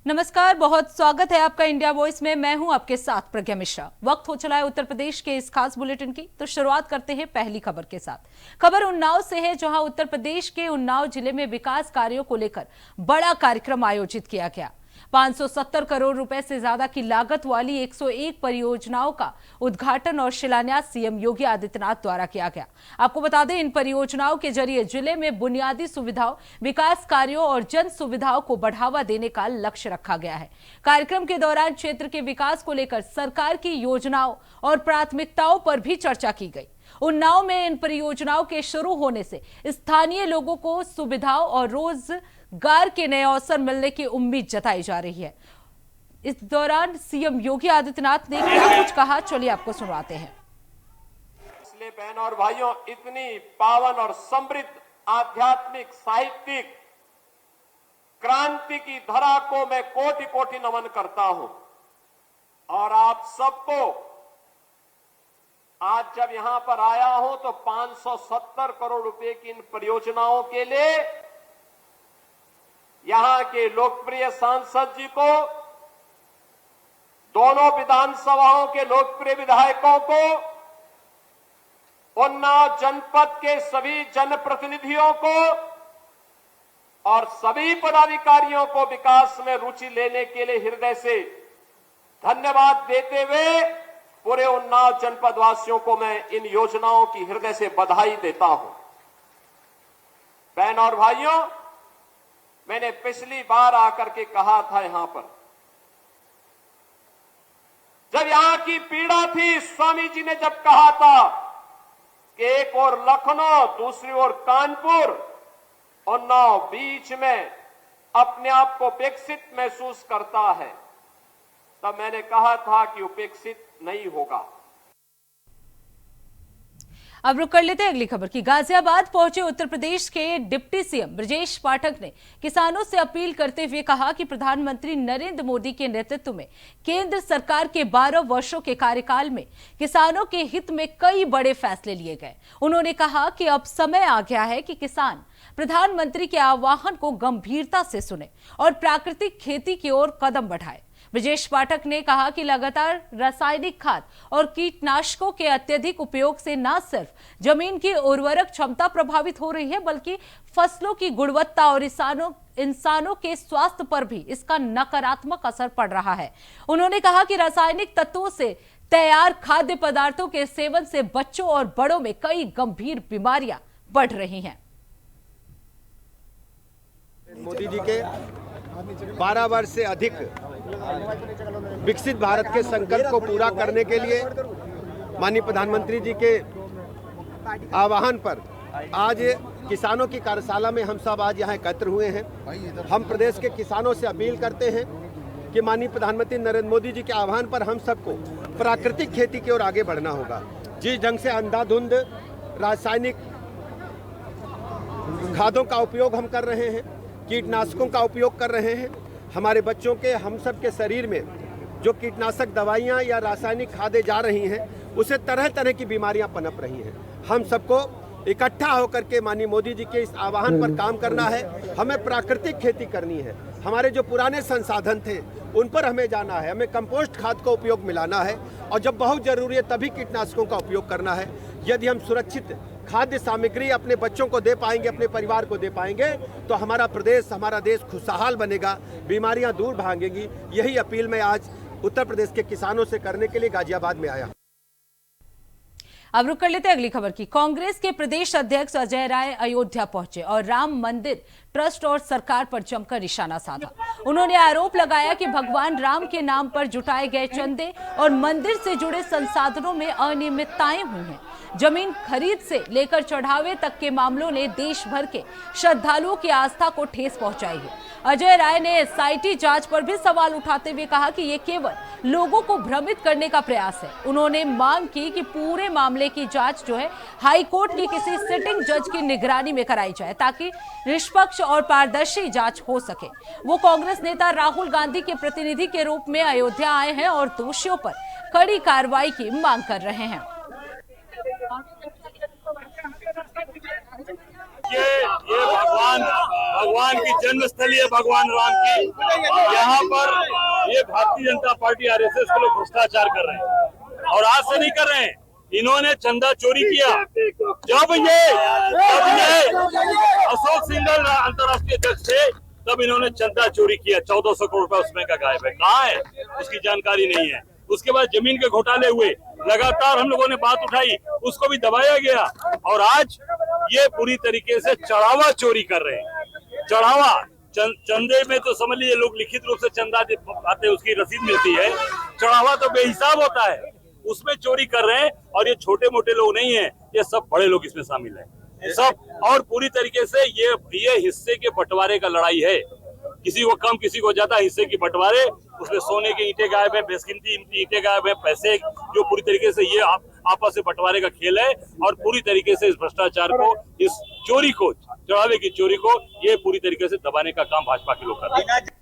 नमस्कार, बहुत स्वागत है आपका इंडिया वॉइस में। मैं हूं आपके साथ प्रज्ञा मिश्रा। वक्त हो चला है उत्तर प्रदेश के इस खास बुलेटिन की, तो शुरुआत करते हैं पहली खबर के साथ। खबर उन्नाव से है, जहां उत्तर प्रदेश के उन्नाव जिले में विकास कार्यों को लेकर बड़ा कार्यक्रम आयोजित किया गया। 570 करोड़ रुपए से ज्यादा की लागत वाली 101 परियोजनाओं का उद्घाटन और शिलान्यास सीएम योगी आदित्यनाथ द्वारा किया गया। आपको बता दें, इन परियोजनाओं के जरिए जिले में बुनियादी सुविधाओं, विकास कार्यों और जन सुविधाओं को बढ़ावा देने का लक्ष्य रखा गया है। कार्यक्रम के दौरान क्षेत्र के विकास को लेकर सरकार की योजनाओं और प्राथमिकताओं पर भी चर्चा की गई। उन्नाव में इन परियोजनाओं के शुरू होने से स्थानीय लोगों को सुविधाओं और रोजगार के नए अवसर मिलने की उम्मीद जताई जा रही है। इस दौरान सीएम योगी आदित्यनाथ ने क्या कुछ कहा, चलिए आपको सुनवाते हैं। इसलिए बहनों और भाइयों, इतनी पावन और समृद्ध आध्यात्मिक साहित्यिक क्रांति की धरा को मैं कोटि कोटि नमन करता हूं। और आप सबको आज जब यहां पर आया हूं तो 570 करोड़ रुपए की इन परियोजनाओं के लिए यहां के लोकप्रिय सांसद जी को, दोनों विधानसभाओं के लोकप्रिय विधायकों को, उन्नाव जनपद के सभी जनप्रतिनिधियों को और सभी पदाधिकारियों को विकास में रुचि लेने के लिए हृदय से धन्यवाद देते हुए पूरे उन्नाव जनपद वासियों को मैं इन योजनाओं की हृदय से बधाई देता हूं। बहन और भाइयों, मैंने पिछली बार आकर के कहा था यहां पर, जब यहां की पीड़ा थी, स्वामी जी ने जब कहा था कि एक ओर लखनऊ, दूसरी ओर कानपुर, उन्नाव बीच में अपने आप को उपेक्षित महसूस करता है, तब मैंने कहा था कि उपेक्षित नहीं होगा। अब रुक कर लेते हैं अगली खबर की। गाजियाबाद पहुंचे उत्तर प्रदेश के डिप्टी सीएम ब्रजेश पाठक ने किसानों से अपील करते हुए कहा कि प्रधानमंत्री नरेंद्र मोदी के नेतृत्व में केंद्र सरकार के 12 वर्षों के कार्यकाल में किसानों के हित में कई बड़े फैसले लिए गए। उन्होंने कहा कि अब समय आ गया है कि किसान प्रधानमंत्री के आह्वान को गंभीरता से सुने और प्राकृतिक खेती की ओर कदम बढ़ाए। ब्रजेश पाठक ने कहा कि लगातार रासायनिक खाद और कीटनाशकों के अत्यधिक उपयोग से न सिर्फ जमीन की उर्वरक क्षमता प्रभावित हो रही है, बल्कि फसलों की गुणवत्ता और इंसानों के स्वास्थ्य पर भी इसका नकारात्मक असर पड़ रहा है। उन्होंने कहा कि रासायनिक तत्वों से तैयार खाद्य पदार्थों के सेवन से बच्चों और बड़ों में कई गंभीर बीमारियां बढ़ रही हैं। मोदी जी के 12 वर्ष से अधिक विकसित भारत के संकल्प को पूरा करने के लिए माननीय प्रधानमंत्री जी के आह्वान पर आज किसानों की कार्यशाला में हम सब आज यहाँ एकत्र हुए हैं। हम प्रदेश के किसानों से अपील करते हैं कि माननीय प्रधानमंत्री नरेंद्र मोदी जी के आह्वान पर हम सबको प्राकृतिक खेती की ओर आगे बढ़ना होगा। जिस ढंग से अंधाधुंध रासायनिक खादों का उपयोग हम कर रहे हैं, कीटनाशकों का उपयोग कर रहे हैं, हमारे बच्चों के, हम सब के शरीर में जो कीटनाशक दवाइयाँ या रासायनिक खादें जा रही हैं, उससे तरह तरह की बीमारियां पनप रही हैं। हम सबको इकट्ठा होकर के माननीय मोदी जी के इस आह्वान पर काम करना है। हमें प्राकृतिक खेती करनी है। हमारे जो पुराने संसाधन थे उन पर हमें जाना है। हमें कंपोस्ट खाद का उपयोग मिलाना है और जब बहुत जरूरी है तभी कीटनाशकों का उपयोग करना है। यदि हम सुरक्षित खाद्य सामग्री अपने बच्चों को दे पाएंगे, अपने परिवार को दे पाएंगे, तो हमारा प्रदेश, हमारा देश खुशहाल बनेगा, बीमारियां दूर भागेंगी। यही अपील मैं आज उत्तर प्रदेश के किसानों से करने के लिए गाजियाबाद में आया। अब रुक कर लेते हैं अगली खबर की। कांग्रेस के प्रदेश अध्यक्ष अजय राय अयोध्या पहुंचे और राम मंदिर ट्रस्ट और सरकार पर जमकर निशाना साधा। उन्होंने आरोप लगाया कि भगवान राम के नाम पर जुटाए गए चंदे और मंदिर से जुड़े संसाधनों में अनियमितताएं हुई हैं। जमीन खरीद से लेकर चढ़ावे तक के मामलों ने देश भर के श्रद्धालुओं की आस्था को ठेस पहुंचाई है। अजय राय ने एसआईटी जांच पर भी सवाल उठाते हुए कहा कि ये केवल लोगों को भ्रमित करने का प्रयास है। उन्होंने मांग की कि पूरे मामले की जांच जो है हाई कोर्ट की किसी सिटिंग जज की निगरानी में कराई जाए, ताकि निष्पक्ष और पारदर्शी जांच हो सके। वो कांग्रेस नेता राहुल गांधी के प्रतिनिधि के रूप में अयोध्या आए हैं और दोषियों पर कड़ी कार्रवाई की मांग कर रहे हैं। ये भगवान की जन्मस्थली है, भगवान राम की। यहाँ पर ये भारतीय जनता पार्टी आरएसएस के लोग भ्रष्टाचार कर रहे हैं और आज से नहीं कर रहे हैं। इन्होंने चंदा चोरी किया जब ये अशोक सिंघल अंतर्राष्ट्रीय अध्यक्ष थे, तब इन्होंने चंदा चोरी किया। 1400 करोड़ रुपए उसमें का गायब है, कहाँ है उसकी जानकारी नहीं है। उसके बाद जमीन के घोटाले हुए, लगातार हम लोगों ने बात उठाई, उसको भी दबाया गया और आज ये पूरी तरीके से चढ़ावा चोरी कर रहे हैं। चढ़ावा चंदे में तो समझ लीजिए लोग लिखित रूप से चंदा आते, उसकी रसीद मिलती है। चढ़ावा तो बेहिसाब होता है, उसमें चोरी कर रहे हैं। और ये छोटे मोटे लोग नहीं है, ये सब बड़े लोग इसमें शामिल है सब। और पूरी तरीके से ये हिस्से के बंटवारे का लड़ाई है, किसी को कम किसी को ज्यादा हिस्से की बंटवारे। उसमें सोने के ईंटें गायब है, बेशकीमती ईंटें गायब है, पैसे जो पूरी तरीके से ये आपस में बंटवारे का खेल है। और पूरी तरीके से इस भ्रष्टाचार को, इस चोरी को, चढ़ावे की चोरी को ये पूरी तरीके से दबाने का काम भाजपा के लोग कर रहे हैं।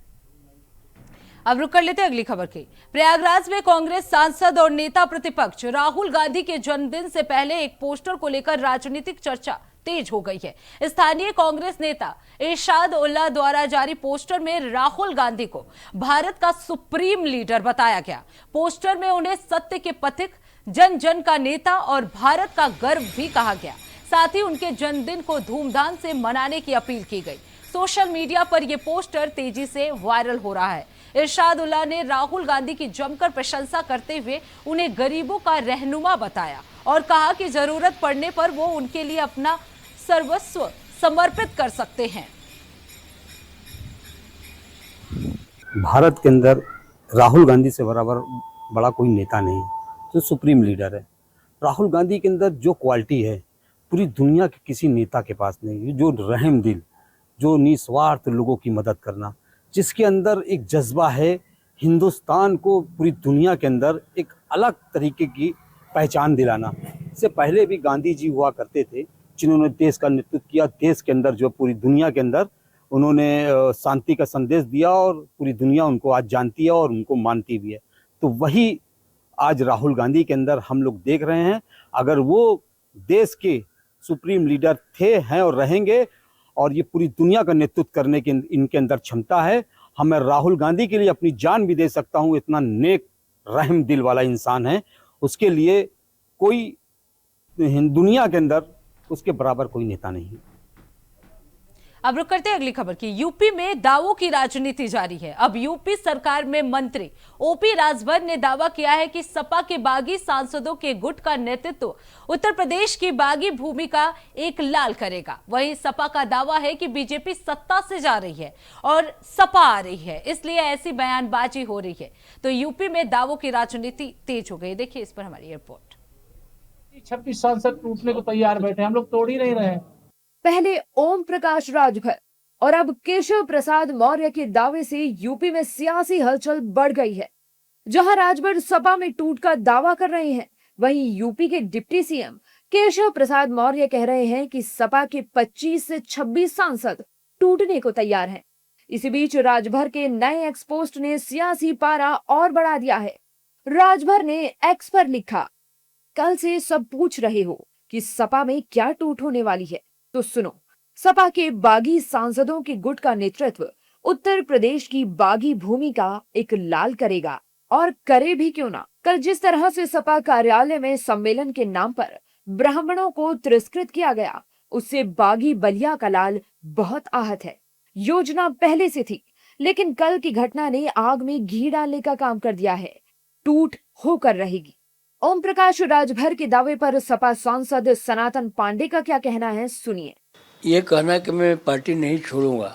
अब रुक कर लेते हैं अगली खबर की। प्रयागराज में कांग्रेस सांसद और नेता प्रतिपक्ष राहुल गांधी के जन्मदिन से पहले एक पोस्टर को लेकर राजनीतिक चर्चा तेज हो गई है। स्थानीय कांग्रेस नेता इरशाद उल्लाह द्वारा जारी पोस्टर में राहुल गांधी को भारत का सुप्रीम लीडर बताया गया। पोस्टर में उन्हें सत्य के पथिक, जन जन का नेता और भारत का गर्व भी कहा गया। साथ ही उनके जन्मदिन को धूमधाम से मनाने की अपील की गई। सोशल मीडिया पर यह पोस्टर तेजी से वायरल हो रहा है। इरशाद उल्लाह ने राहुल गांधी की जमकर प्रशंसा करते हुए उन्हें गरीबों का रहनुमा बताया और कहा कि जरूरत पड़ने पर वो उनके लिए अपना सर्वस्व समर्पित कर सकते हैं। भारत के अंदर राहुल गांधी से बराबर बड़ा कोई नेता नहीं, जो सुप्रीम लीडर है। राहुल गांधी के अंदर जो क्वालिटी है पूरी दुनिया के किसी नेता के पास नहीं है, जो रहम दिल, जो निस्वार्थ लोगों की मदद करना, जिसके अंदर एक जज्बा है हिंदुस्तान को पूरी दुनिया के अंदर एक अलग तरीके की पहचान दिलाना। इससे पहले भी गांधी जी हुआ करते थे जिन्होंने देश का नेतृत्व किया, देश के अंदर जो पूरी दुनिया के अंदर उन्होंने शांति का संदेश दिया और पूरी दुनिया उनको आज जानती है और उनको मानती भी है। तो वही आज राहुल गांधी के अंदर हम लोग देख रहे हैं। अगर वो देश के सुप्रीम लीडर थे, हैं और रहेंगे और ये पूरी दुनिया का नेतृत्व करने की इनके अंदर क्षमता है, मैं राहुल गांधी के लिए अपनी जान भी दे सकता हूँ। इतना नेक रहम दिल वाला इंसान है, उसके लिए कोई दुनिया के अंदर उसके बराबर कोई नेता नहीं। अब रुक करते हैं अगली खबर की। यूपी में दावों की राजनीति जारी है। अब यूपी सरकार में मंत्री ओपी राजभर ने दावा किया है कि सपा के बागी सांसदों के गुट का नेतृत्व उत्तर प्रदेश की बागी भूमि का एक लाल करेगा। वहीं सपा का दावा है कि बीजेपी सत्ता से जा रही है और सपा आ रही है, इसलिए ऐसी बयानबाजी हो रही है। तो यूपी में दावों की राजनीति तेज हो गई। देखिए इस पर हमारी रिपोर्ट। 26 सांसद टूटने को तैयार बैठे, हम लोग तोड़ ही नहीं रहे हैं। पहले ओम प्रकाश राजभर और अब केशव प्रसाद मौर्य के दावे से यूपी में सियासी हलचल बढ़ गई है। जहां राजभर सपा में टूट का दावा कर रहे हैं, वहीं यूपी के डिप्टी सीएम केशव प्रसाद मौर्य कह रहे हैं कि सपा के 25 से 26 सांसद टूटने को तैयार हैं। इसी बीच राजभर के नए एक्स पोस्ट ने सियासी पारा और बढ़ा दिया है। राजभर ने एक्स पर लिखा, कल से सब पूछ रहे हो कि सपा में क्या टूट होने वाली है, तो सुनो। सपा के बागी सांसदों के गुट का नेतृत्व उत्तर प्रदेश की बागी भूमि का एक लाल करेगा, और करे भी क्यों ना। कल जिस तरह से सपा कार्यालय में सम्मेलन के नाम पर ब्राह्मणों को तिरस्कृत किया गया, उससे बागी बलिया का लाल बहुत आहत है। योजना पहले से थी, लेकिन कल की घटना ने आग में घी डालने का काम कर दिया है। टूट होकर रहेगी। ओम प्रकाश राजभर के दावे पर सपा सांसद सनातन पांडे का क्या कहना है, सुनिए। ये कहना कि मैं पार्टी नहीं छोड़ूंगा,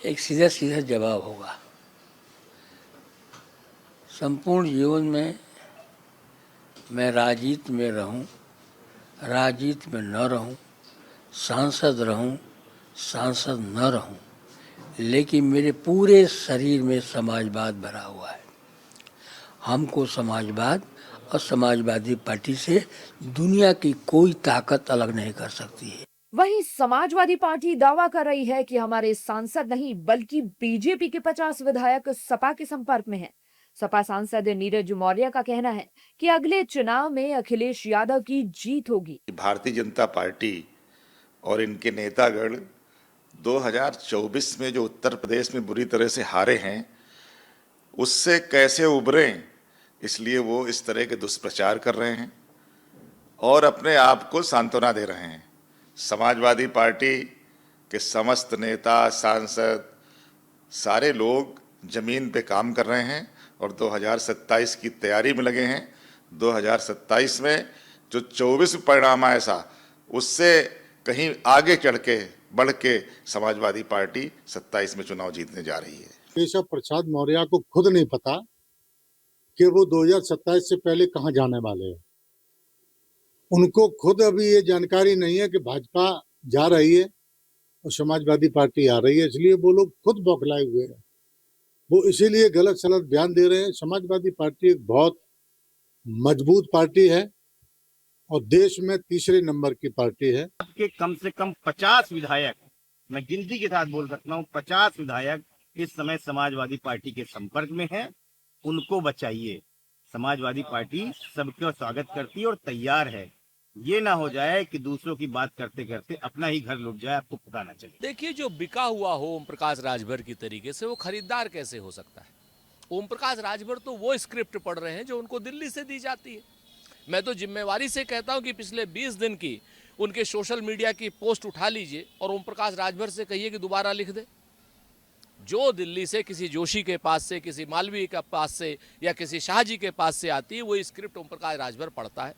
एक सीधा सीधा जवाब होगा। संपूर्ण जीवन में मैं राजनीति में रहूं, राजनीति में न रहूं, सांसद रहूं, सांसद न रहूं, लेकिन मेरे पूरे शरीर में समाजवाद भरा हुआ है। हमको समाजवाद और समाजवादी पार्टी से दुनिया की कोई ताकत अलग नहीं कर सकती है। वहीं समाजवादी पार्टी दावा कर रही है कि हमारे सांसद नहीं बल्कि बीजेपी के 50 विधायक सपा के संपर्क में हैं। सपा सांसद नीरज मौर्य का कहना है कि अगले चुनाव में अखिलेश यादव की जीत होगी। भारतीय जनता पार्टी और इनके नेतागण 2024 में जो उत्तर प्रदेश में बुरी तरह से हारे हैं उससे कैसे उभरें, इसलिए वो इस तरह के दुष्प्रचार कर रहे हैं और अपने आप को सांत्वना दे रहे हैं। समाजवादी पार्टी के समस्त नेता, सांसद, सारे लोग जमीन पे काम कर रहे हैं और 2027 की तैयारी में लगे हैं। 2027 में जो 24 परिणाम आया था उससे कहीं आगे बढ़ के समाजवादी पार्टी 27 में चुनाव जीतने जा रही है। केशव प्रसाद मौर्य को खुद नहीं पता कि वो 2027 से पहले कहां जाने वाले हैं। उनको खुद अभी ये जानकारी नहीं है कि भाजपा जा रही है और समाजवादी पार्टी आ रही है, इसलिए वो लोग खुद बौखलाए हुए हैं। वो इसीलिए गलत सलत बयान दे रहे हैं। समाजवादी पार्टी एक बहुत मजबूत पार्टी है और देश में तीसरे नंबर की पार्टी है। के कम से कम 50 विधायक, मैं गिनती के साथ बोल सकता हूँ, 50 विधायक इस समय समाजवादी पार्टी के संपर्क में हैं। उनको बचाइए। समाजवादी पार्टी सबका स्वागत करती है और तैयार है। ये ना हो जाए कि दूसरों की बात करते करते अपना ही घर लुट जाए, आपको पता ना चले। देखिए, जो बिका हुआ हो ओम प्रकाश राजभर की तरीके से, वो खरीदार कैसे हो सकता है? ओम प्रकाश राजभर तो वो स्क्रिप्ट पढ़ रहे हैं जो उनको दिल्ली से दी जाती है। मैं तो जिम्मेवारी से कहता हूं कि पिछले 20 दिन की उनके सोशल मीडिया की पोस्ट उठा लीजिए और ओम प्रकाश राजभर से कहिए कि दोबारा लिख दे। जो दिल्ली से किसी जोशी के पास से, किसी मालवीय के पास से या किसी शाहजी के पास से आती है, वो स्क्रिप्ट ओम प्रकाश राजभर पढ़ता है।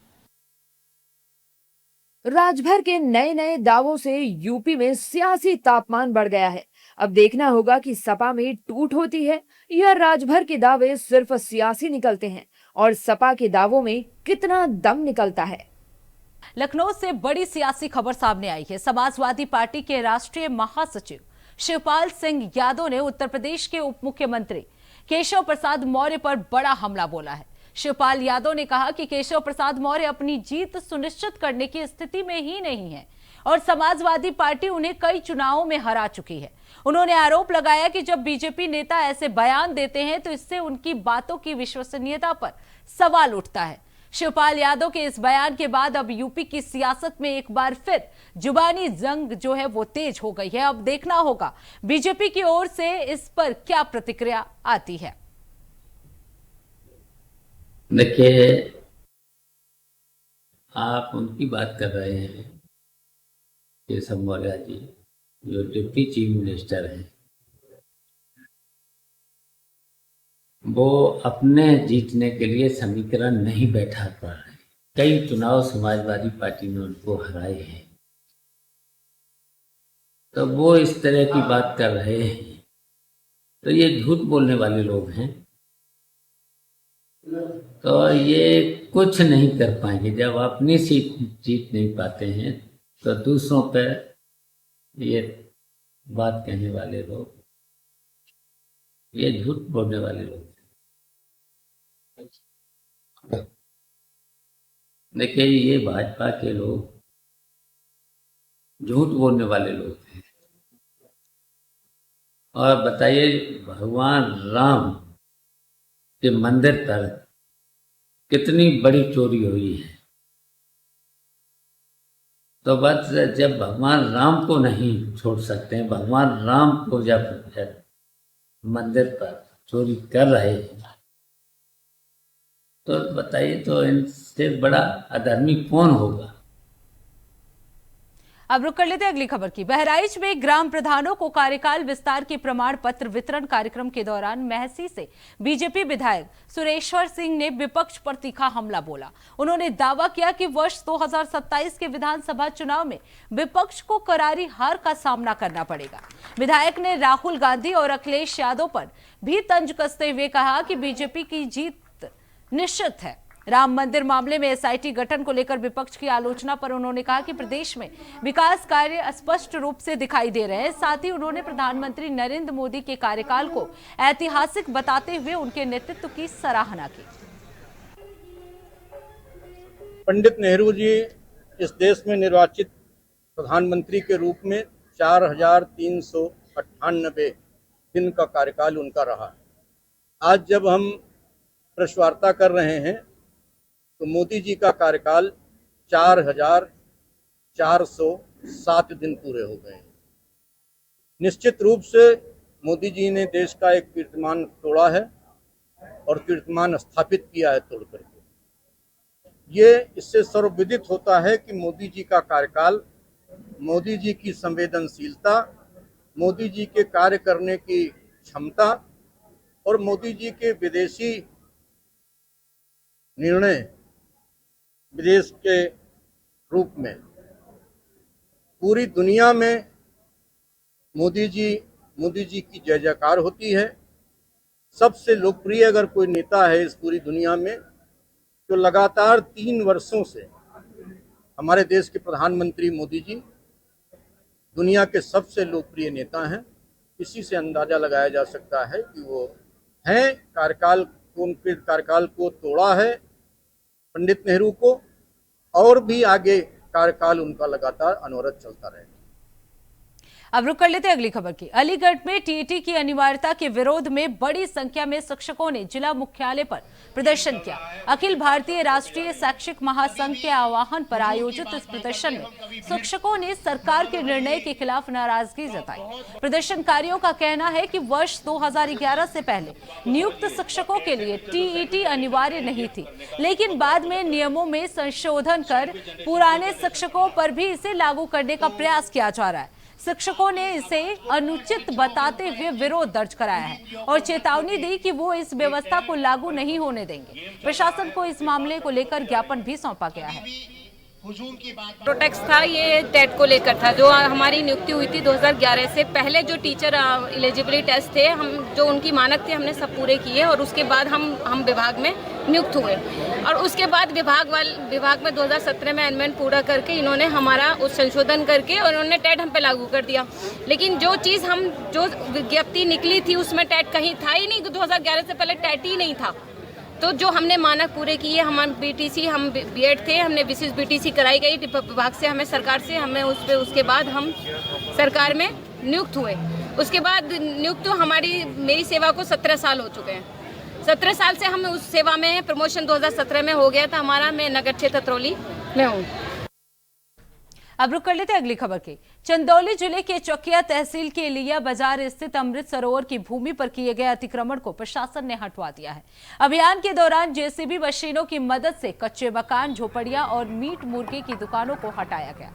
राजभर के नए नए दावों से यूपी में सियासी तापमान बढ़ गया है। अब देखना होगा कि सपा में टूट होती है या राजभर के दावे सिर्फ सियासी निकलते हैं और सपा के दावों में कितना दम निकलता है। लखनऊ से बड़ी सियासी खबर सामने आई है। समाजवादी पार्टी के राष्ट्रीय महासचिव शिवपाल सिंह यादव ने उत्तर प्रदेश के उप मुख्यमंत्री केशव प्रसाद मौर्य पर बड़ा हमला बोला है। शिवपाल यादव ने कहा कि केशव प्रसाद मौर्य अपनी जीत सुनिश्चित करने की स्थिति में ही नहीं है और समाजवादी पार्टी उन्हें कई चुनावों में हरा चुकी है। उन्होंने आरोप लगाया कि जब बीजेपी नेता ऐसे बयान देते हैं तो इससे उनकी बातों की विश्वसनीयता पर सवाल उठता है। शिवपाल यादव के इस बयान के बाद अब यूपी की सियासत में एक बार फिर जुबानी जंग जो है वो तेज हो गई है। अब देखना होगा बीजेपी की ओर से इस पर क्या प्रतिक्रिया आती है। देखिए, आप उनकी बात कर रहे हैं केशव मौर्य जी, जो डिप्टी चीफ मिनिस्टर हैं। वो अपने जीतने के लिए समीकरण नहीं बैठा पा रहे। कई चुनाव समाजवादी पार्टी ने उनको हराए हैं, तो वो इस तरह की बात कर रहे हैं, तो ये झूठ बोलने वाले लोग हैं। तो ये कुछ नहीं कर पाएंगे। जब अपनी सीट जीत नहीं पाते हैं तो दूसरों पर ये बात कहने वाले लोग, ये झूठ बोलने वाले लोग। देखिए, ये भाजपा के लोग झूठ बोलने वाले लोग हैं। और बताइए, भगवान राम के मंदिर पर कितनी बड़ी चोरी हुई है। तो बस जब भगवान राम को नहीं छोड़ सकते हैं, भगवान राम को जब मंदिर पर चोरी कर रहे हैं, तो बताइए, तो इनसे बड़ा अधर्मी कौन होगा। अब रुक कर लेते हैं अगली खबर की। बहराइच में ग्राम प्रधानों को कार्यकाल विस्तार के प्रमाण पत्र वितरण कार्यक्रम के दौरान महसी से बीजेपी विधायक सुरेश्वर सिंह ने विपक्ष पर तीखा हमला बोला। उन्होंने दावा किया कि वर्ष 2027 के विधानसभा चुनाव में विपक्ष को करारी हार का सामना करना पड़ेगा। विधायक ने राहुल गांधी और अखिलेश यादव पर भी तंज कसते हुए कहा कि बीजेपी की जीत निश्चित है। राम मंदिर मामले में एसआईटी गठन को लेकर विपक्ष की आलोचना पर उन्होंने कहा कि प्रदेश में विकास कार्य स्पष्ट रूप से दिखाई दे रहे हैं। साथ ही उन्होंने प्रधानमंत्री नरेंद्र मोदी के कार्यकाल को ऐतिहासिक बताते हुए उनके नेतृत्व की सराहना की। पंडित नेहरू जी इस देश में निर्वाचित प्रधानमंत्री के रूप में 4398 दिन का कार्यकाल उनका रहा। आज जब हम प्रेस वार्ता कर रहे हैं तो मोदी जी का कार्यकाल 4400 7 दिन पूरे हो गए हैं। निश्चित रूप से मोदी जी ने देश का एक कीर्तिमान तोड़ा है और कीर्तिमान स्थापित किया है तोड़ करके। ये इससे सर्वविदित होता है कि मोदी जी का कार्यकाल, मोदी जी की संवेदनशीलता, मोदी जी के कार्य करने की क्षमता और मोदी जी के विदेशी निर्णय विदेश के रूप में पूरी दुनिया में मोदी जी की जय जयकार होती है। सबसे लोकप्रिय अगर कोई नेता है इस पूरी दुनिया में तो लगातार 3 वर्षों से हमारे देश के प्रधानमंत्री मोदी जी दुनिया के सबसे लोकप्रिय नेता हैं। इसी से अंदाजा लगाया जा सकता है कि वो हैं कार्यकाल को, उनके कार्यकाल को तोड़ा है पंडित नेहरू को, और भी आगे कार्यकाल उनका लगातार अनवरत चलता रहेगा। अब रुक कर लेते अगली खबर की। अलीगढ़ में टीईटी की अनिवार्यता के विरोध में बड़ी संख्या में शिक्षकों ने जिला मुख्यालय पर प्रदर्शन किया। अखिल भारतीय राष्ट्रीय शैक्षिक महासंघ के आह्वान पर आयोजित इस प्रदर्शन में शिक्षकों ने सरकार के निर्णय के खिलाफ नाराजगी जताई। प्रदर्शनकारियों का कहना है कि वर्ष 2011 से पहले नियुक्त शिक्षकों के लिए टीईटी अनिवार्य नहीं थी, लेकिन बाद में नियमों में संशोधन कर पुराने शिक्षकों पर भी इसे लागू करने का प्रयास किया जा रहा है। शिक्षकों ने इसे अनुचित बताते हुए विरोध दर्ज कराया है और चेतावनी दी कि वो इस व्यवस्था को लागू नहीं होने देंगे। प्रशासन को इस मामले को लेकर ज्ञापन भी सौंपा गया है। प्रोटेक्ट था, ये टेट को लेकर था, जो हमारी नियुक्ति हुई थी 2011 से पहले। जो टीचर एलिजिबिलिटी टेस्ट थे, हम जो उनकी मानक थे हमने सब पूरे किए और उसके बाद हम विभाग में नियुक्त हुए। और उसके बाद विभाग में 2017 में अमेंडमेंट पूरा करके इन्होंने हमारा उस संशोधन करके और उन्होंने टेट हम पे लागू कर दिया। लेकिन जो चीज़ जो विज्ञप्ति निकली थी उसमें टेट कहीं था ही नहीं। 2011 से पहले टेट ही नहीं था। तो जो हमने मानक पूरे किए, हम बीटीसी, हम बीएड थे, हमने विशेष बीटीसी कराई गई विभाग से, हमें सरकार से, हमें उसके बाद हम सरकार में नियुक्त हुए। उसके बाद नियुक्त मेरी सेवा को 17 साल हो चुके हैं। 17 साल से हम उस सेवा में हैं। प्रमोशन 2017 में हो गया था हमारा। मैं नगर क्षेत्र तत्रौली में हूँ। अब रुक कर लेते अगली खबर की। चंदौली जिले के चौकिया तहसील के लिया बाजार स्थित अमृत सरोवर की भूमि पर किए गए अतिक्रमण को प्रशासन ने हटवा दिया है। अभियान के दौरान जेसीबी मशीनों की मदद से कच्चे मकान, झोपड़ियां और मीट मुर्गे की दुकानों को हटाया गया।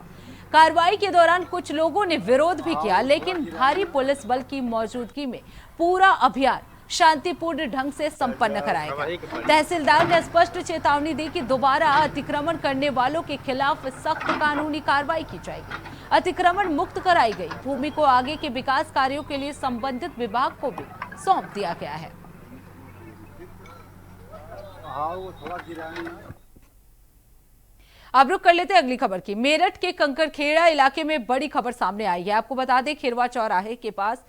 कार्रवाई के दौरान कुछ लोगों ने विरोध भी किया, लेकिन भारी पुलिस बल की मौजूदगी में पूरा अभियान शांतिपूर्ण ढंग से संपन्न कराएगा। तहसीलदार ने स्पष्ट चेतावनी दी कि दोबारा अतिक्रमण करने वालों के खिलाफ सख्त कानूनी कार्रवाई की जाएगी। अतिक्रमण मुक्त कराई गई भूमि को आगे के विकास कार्यों के लिए संबंधित विभाग को भी सौंप दिया गया है। अब रुक कर लेते अगली खबर की। मेरठ के कंकरखेड़ा इलाके में बड़ी खबर सामने आई है। आपको बता दें, खिरवा चौराहे के पास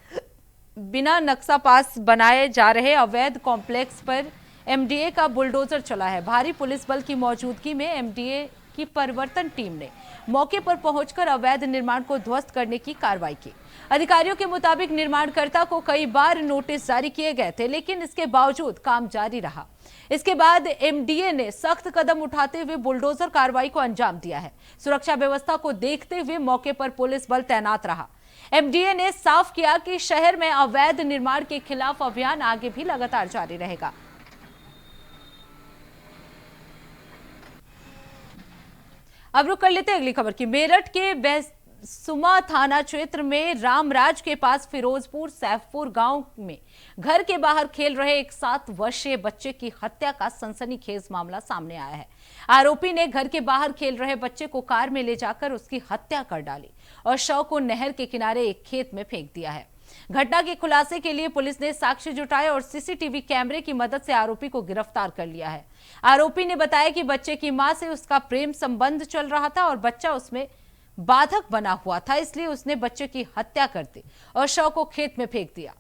बिना नक्शा पास बनाए जा रहे अवैध कॉम्प्लेक्स पर एमडीए का बुलडोजर चला है। भारी पुलिस बल की मौजूदगी में एमडीए की परिवर्तन टीम ने मौके पर पहुंचकर अवैध निर्माण को ध्वस्त करने की कार्रवाई की। अधिकारियों के मुताबिक निर्माणकर्ता को कई बार नोटिस जारी किए गए थे, लेकिन इसके बावजूद काम जारी रहा। इसके बाद एमडीए ने सख्त कदम उठाते हुए बुलडोजर कार्रवाई को अंजाम दिया है। सुरक्षा व्यवस्था को देखते हुए मौके पर पुलिस बल तैनात रहा। एमडीए ने साफ किया कि शहर में अवैध निर्माण के खिलाफ अभियान आगे भी लगातार जारी रहेगा। अब रुक कर लेते हैं अगली खबर की। मेरठ के सुमा थाना क्षेत्र में रामराज के पास फिरोजपुर सैफपुर गांव में घर के बाहर खेल रहे एक 7 वर्षीय बच्चे की हत्या का सनसनीखेज मामला सामने आया है। आरोपी ने घर के बाहर खेल रहे बच्चे को कार में ले जाकर उसकी हत्या कर डाली और शव को नहर के किनारे एक खेत में फेंक दिया है। घटना के खुलासे के लिए पुलिस ने साक्ष्य जुटाए और सीसीटीवी कैमरे की मदद से आरोपी को गिरफ्तार कर लिया है। आरोपी ने बताया कि बच्चे की मां से उसका प्रेम संबंध चल रहा था और बच्चा उसमें बाधक बना हुआ था, इसलिए उसने बच्चे की हत्या कर दी और शव को खेत में फेंक दिया।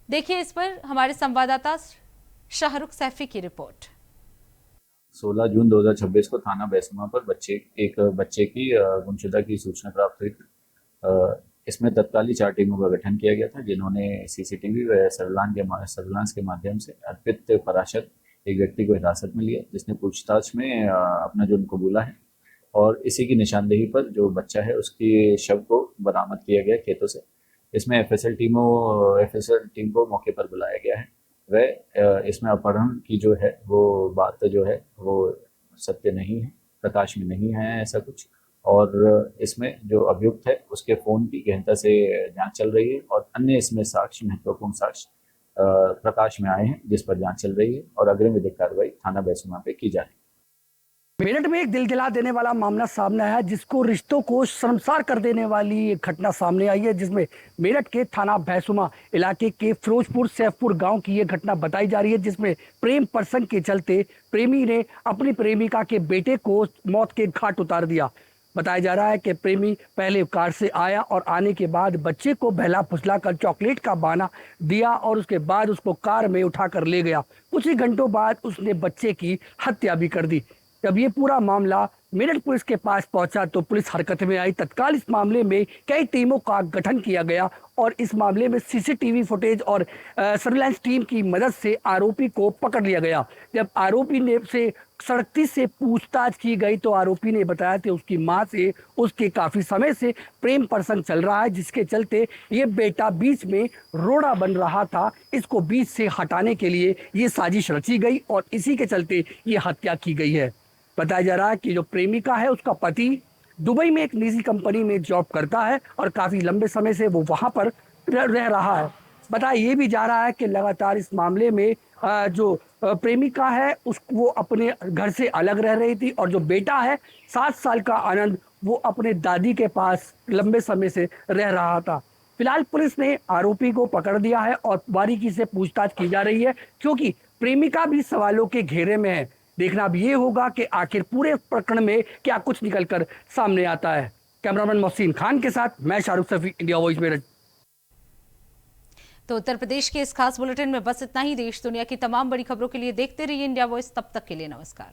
देखिए इस पर हमारे संवाददाता शाहरुख सैफी की रिपोर्ट। 16 जून 2026 को थाना बैसमा पर एक बच्चे की गुमशुदा की सूचना प्राप्त हुई। इसमें तत्कालीन 4 टीमों का गठन किया गया था, जिन्होंने सीसीटीवी व सर्विलांस के माध्यम से अर्पित पराशर एक व्यक्ति को हिरासत में लिया, जिसने पूछताछ में अपना जुर्म कबूला है। और इसी की निशानदेही पर जो बच्चा है उसकी शव को बरामद किया गया खेतों से। इसमें एफएसएल टीम को मौके पर बुलाया गया है। वह इसमें अपहरण की जो है वो बात जो है वो सत्य नहीं है, प्रकाश में नहीं है ऐसा कुछ। और इसमें जो अभियुक्त है उसके फ़ोन की गहनता से जांच चल रही है और अन्य इसमें साक्ष्य, महत्वपूर्ण साक्ष्य प्रकाश में आए हैं जिस पर जांच चल रही है और अग्रिम विधिक कार्रवाई थाना बैसुमा पे की जा रही है। मेरठ में एक दिल जला देने वाला मामला सामने आया, जिसको रिश्तों को शर्मसार कर देने वाली एक घटना सामने आई है, जिसमें मेरठ के थाना भैंसुमा इलाके के फिरोजपुर सैफपुर गांव की ये घटना बताई जा रही है, जिसमें प्रेम प्रसंग के चलते प्रेमी ने अपनी प्रेमिका के बेटे को मौत के घाट उतार दिया। बताया जा रहा है कि प्रेमी पहले कार से आया और आने के बाद बच्चे को बहला फुसला कर चॉकलेट का बहाना दिया और उसके बाद उसको कार में उठाकर ले गया। कुछ ही घंटों बाद उसने बच्चे की हत्या भी कर दी। जब ये पूरा मामला मेरठ पुलिस के पास पहुंचा तो पुलिस हरकत में आई। तत्काल इस मामले में कई टीमों का गठन किया गया और इस मामले में सीसीटीवी फुटेज और सर्विलांस टीम की मदद से आरोपी को पकड़ लिया गया। जब आरोपी ने से सख्ती से पूछताछ की गई तो आरोपी ने बताया कि उसकी मां से उसके काफी समय से प्रेम प्रसंग चल रहा है, जिसके चलते ये बेटा बीच में रोड़ा बन रहा था। इसको बीच से हटाने के लिए ये साजिश रची गई और इसी के चलते ये हत्या की गई है। बताया जा रहा है कि जो प्रेमिका है उसका पति दुबई में एक निजी कंपनी में जॉब करता है और काफ़ी लंबे समय से वो वहाँ पर रह रहा है। बताया ये भी जा रहा है कि लगातार इस मामले में जो प्रेमिका है वो अपने घर से अलग रह रही थी और जो बेटा है 7 साल का आनंद वो अपने दादी के पास लंबे समय से रह रहा था। फिलहाल पुलिस ने आरोपी को पकड़ दिया है और बारीकी से पूछताछ की जा रही है, क्योंकि प्रेमिका भी सवालों के घेरे में है। देखना अब ये होगा कि आखिर पूरे प्रकरण में क्या कुछ निकलकर सामने आता है। कैमरामैन मोहसिन खान के साथ मैं शाहरुख सफी, इंडिया वॉइस मेरठ। तो उत्तर प्रदेश के इस खास बुलेटिन में बस इतना ही। देश दुनिया की तमाम बड़ी खबरों के लिए देखते रहिए इंडिया वॉइस। तब तक के लिए नमस्कार।